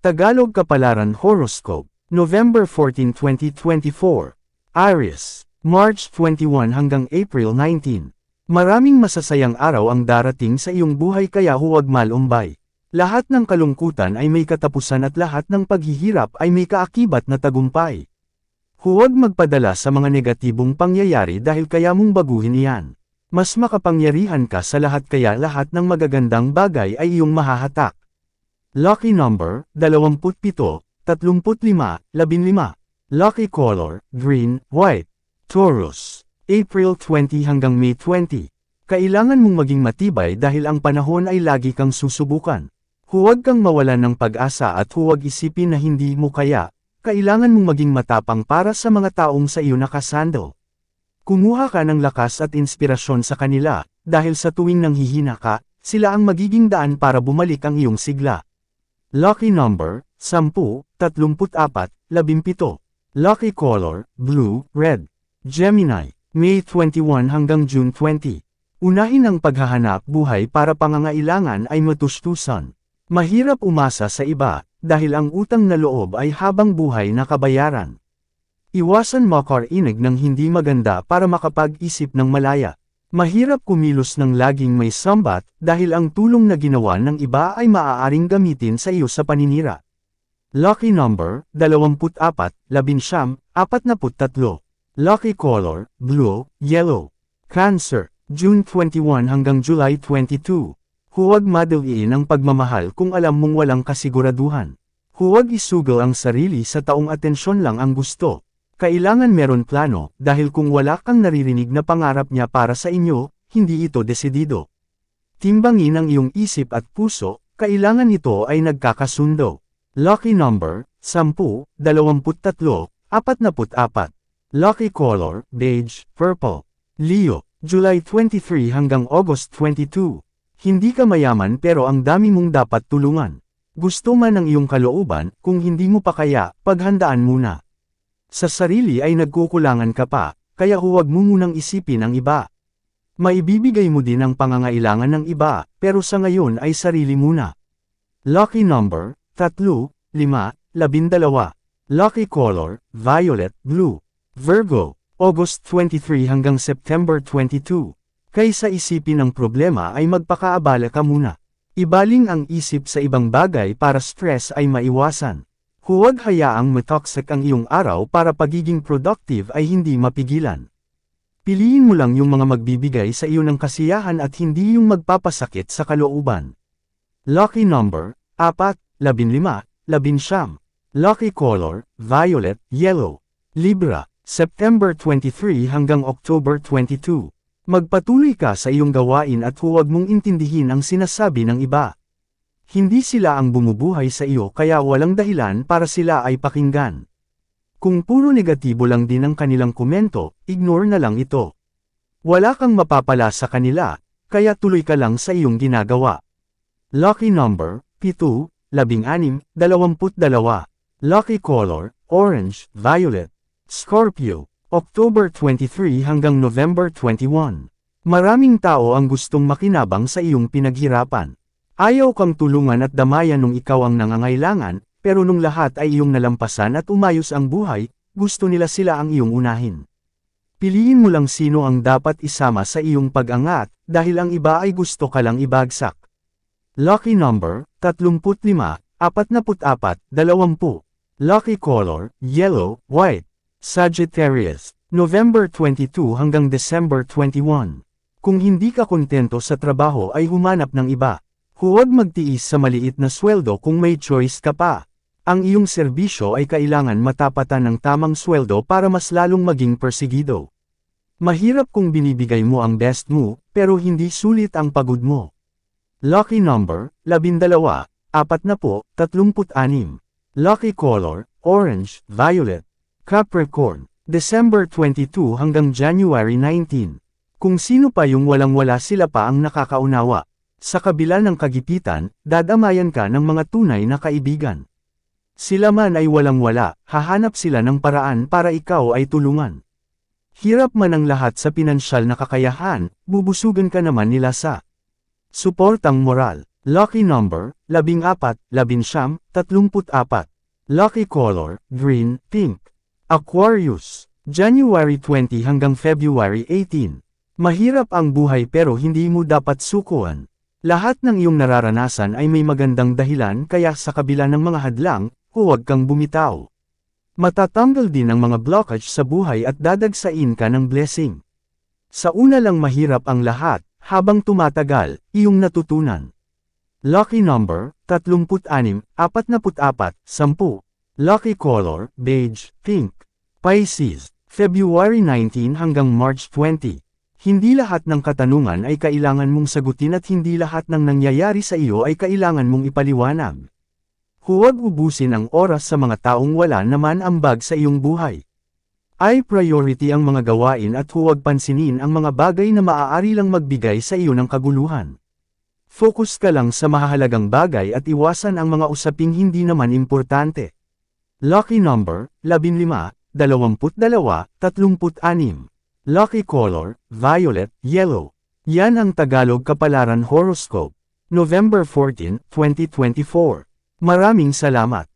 Tagalog Kapalaran Horoscope, November 14, 2024. Aries, March 21 hanggang April 19. Maraming masasayang araw ang darating sa iyong buhay kaya huwag malumbay. Lahat ng kalungkutan ay may katapusan at lahat ng paghihirap ay may kaakibat na tagumpay. Huwag magpadala sa mga negatibong pangyayari dahil kaya mong baguhin iyan. Mas makapangyarihan ka sa lahat kaya lahat ng magagandang bagay ay iyong mahahatak. Lucky number, 27, 35, 15. Lucky color, green, white. Taurus, April 20 hanggang May 20. Kailangan mong maging matibay dahil ang panahon ay lagi kang susubukan. Huwag kang mawalan ng pag-asa at huwag isipin na hindi mo kaya. Kailangan mong maging matapang para sa mga taong sa iyo nakasandal. Kumuha ka ng lakas at inspirasyon sa kanila, dahil sa tuwing nanghihina ka, sila ang magiging daan para bumalik ang iyong sigla. Lucky number, 10, 34, 17. Lucky color, blue, red. Gemini, May 21 hanggang June 20. Unahin ang paghahanap buhay para pangangailangan ay matustusan. Mahirap umasa sa iba, dahil ang utang na loob ay habang buhay na kabayaran. Iwasan makarinig ng hindi maganda para makapag-isip ng malaya. Mahirap kumilos ng laging may sambat, dahil ang tulong na ginawa ng iba ay maaaring gamitin sa iyo sa paninira. Lucky number, 24, 11, 43. Lucky color, blue, yellow. Cancer, June 21 hanggang July 22. Huwag madaliin ang pagmamahal kung alam mong walang kasiguraduhan. Huwag isugal ang sarili sa taong atensyon lang ang gusto. Kailangan meron plano, dahil kung wala kang naririnig na pangarap niya para sa inyo, hindi ito desidido. Timbangin ang iyong isip at puso, kailangan ito ay nagkakasundo. Lucky number, 10, 23, 44. Lucky color, beige, purple. Leo, July 23 hanggang August 22. Hindi ka mayaman pero ang dami mong dapat tulungan. Gusto man ang iyong kalooban, kung hindi mo pa kaya, paghandaan muna. Sa sarili ay nagkukulangan ka pa, kaya huwag mo munang isipin ang iba. Maibibigay mo din ang pangangailangan ng iba, pero sa ngayon ay sarili muna. Lucky number, 3, 5, 12. Lucky color, violet, blue. Virgo, August 23 hanggang September 22. Kaysa isipin ang problema ay magpakaabala ka muna. Ibaling ang isip sa ibang bagay para stress ay maiwasan. Huwag hayaang matoxic ang iyong araw para pagiging productive ay hindi mapigilan. Piliin mo lang yung mga magbibigay sa iyo ng kasiyahan at hindi yung magpapasakit sa kalooban. Lucky number, 4, 15, 11. Lucky color, violet, yellow. Libra, September 23 hanggang October 22. Magpatuloy ka sa iyong gawain at huwag mong intindihin ang sinasabi ng iba. Hindi sila ang bumubuhay sa iyo kaya walang dahilan para sila ay pakinggan. Kung puro negatibo lang din ang kanilang komento, ignore na lang ito. Wala kang mapapala sa kanila, kaya tuloy ka lang sa iyong ginagawa. Lucky number, 7, 16, 22. Lucky color, orange, violet. Scorpio, October 23 hanggang November 21. Maraming tao ang gustong makinabang sa iyong pinaghirapan. Ayaw kang tulungan at damayan nung ikaw ang nangangailangan, pero nung lahat ay iyong nalampasan at umayos ang buhay, gusto nila sila ang iyong unahin. Piliin mo lang sino ang dapat isama sa iyong pag-angat, dahil ang iba ay gusto ka lang ibagsak. Lucky number, 35, 44, 20. Lucky color, yellow, white. Sagittarius, November 22 hanggang December 21. Kung hindi ka kontento sa trabaho ay humanap ng iba. Huwag magtiis sa maliit na sweldo kung may choice ka pa. Ang iyong serbisyo ay kailangan matapatan ng tamang sweldo para mas lalong maging persigido. Mahirap kung binibigay mo ang best mo, pero hindi sulit ang pagod mo. Lucky number, 12, 40, 36. Lucky color, orange, violet. Capricorn, December 22 hanggang January 19. Kung sino pa yung walang-wala sila pa ang nakakaunawa. Sa kabila ng kagipitan, dadamayan ka ng mga tunay na kaibigan. Sila man ay walang-wala, hahanap sila ng paraan para ikaw ay tulungan. Hirap man ang lahat sa pinansyal na kakayahan, bubusugan ka naman nila sa suportang moral. Lucky number, 14, 19, 34. Lucky color, green, pink. Aquarius, January 20 hanggang February 18. Mahirap ang buhay pero hindi mo dapat sukuan. Lahat ng iyong nararanasan ay may magandang dahilan kaya sa kabila ng mga hadlang, huwag kang bumitaw. Matatanggal din ang mga blockage sa buhay at dadagsain ka ng blessing. Sa una lang mahirap ang lahat, habang tumatagal, iyong natutunan. Lucky number, 36, 44, 10. Lucky color, beige, pink. Pisces, February 19 hanggang March 20. Hindi lahat ng katanungan ay kailangan mong sagutin at hindi lahat ng nangyayari sa iyo ay kailangan mong ipaliwanag. Huwag ubusin ang oras sa mga taong wala naman ambag sa iyong buhay. Ay priority ang mga gawain at huwag pansinin ang mga bagay na maaari lang magbigay sa iyo ng kaguluhan. Focus ka lang sa mahahalagang bagay at iwasan ang mga usaping hindi naman importante. Lucky number, 15, 22, 36. Lucky color, violet, yellow. Yan ang Tagalog Kapalaran Horoscope. November 14, 2024. Maraming salamat.